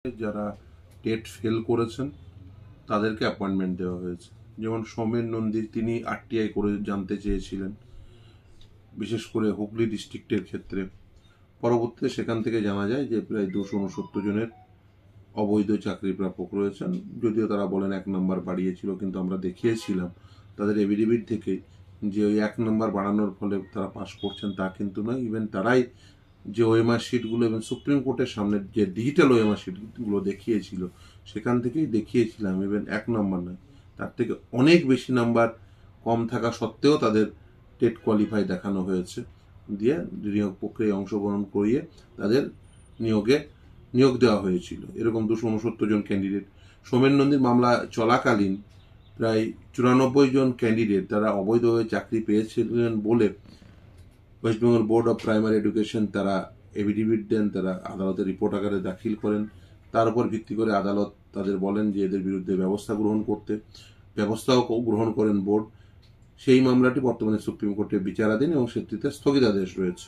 যারা TET fail করেছেন তাদেরকে অ্যাপয়েন্টমেন্ট দেওয়া হয়েছে। যেমন সৌমেন নন্দী, তিনি আরটিআই করে জানতে চেয়েছিলেন, বিশেষ করে হুগলি ডিস্ট্রিক্টের ক্ষেত্রে। পরবর্তীতে সেখান থেকে জানা যায় যে প্রায় 269 জনের অবৈধ চাকরি প্রাপক রয়েছেন। যদিও তারা বলেন 1 নম্বর বাড়িয়েছিল, কিন্তু আমরা দেখিয়েছিলাম তাদের এভিডেভিট থেকে যে ওই 1 নম্বর বাড়ানোর ফলে তারা পাশ করছেন তা কিন্তু নয়। ইভেন তারাই যে ওএমআর শিটগুলো এবং সুপ্রিম কোর্টের সামনে যে ডিজিটাল ওএমআর শিটগুলো দেখিয়েছিল, সেখান থেকেই দেখিয়েছিলাম ইভেন 1 নম্বর নয়, তার থেকে অনেক বেশি নাম্বার কম থাকা সত্ত্বেও তাদের টেট কোয়ালিফাই দেখানো হয়েছে, দিয়ে নিয়োগ প্রক্রিয়ায় অংশগ্রহণ করিয়ে তাদের নিয়োগ দেওয়া হয়েছিল। এরকম 269 জন ক্যান্ডিডেট। সৌমেন নন্দীর মামলা চলাকালীন প্রায় 94 জন ক্যান্ডিডেট তারা অবৈধভাবে চাকরি পেয়েছিলেন বলে West Bengal board of primary education তারা এভিডেভিট দেন, তারা আদালতে রিপোর্ট আকারে দাখিল করেন। তার উপর ভিত্তি করে আদালত তাদের বলেন যে এদের বিরুদ্ধে ব্যবস্থাও গ্রহণ করেন বোর্ড। সেই মামলাটি বর্তমানে সুপ্রিম কোর্টে বিচারাধীন এবং সেটিতে স্থগিতাদেশ রয়েছে।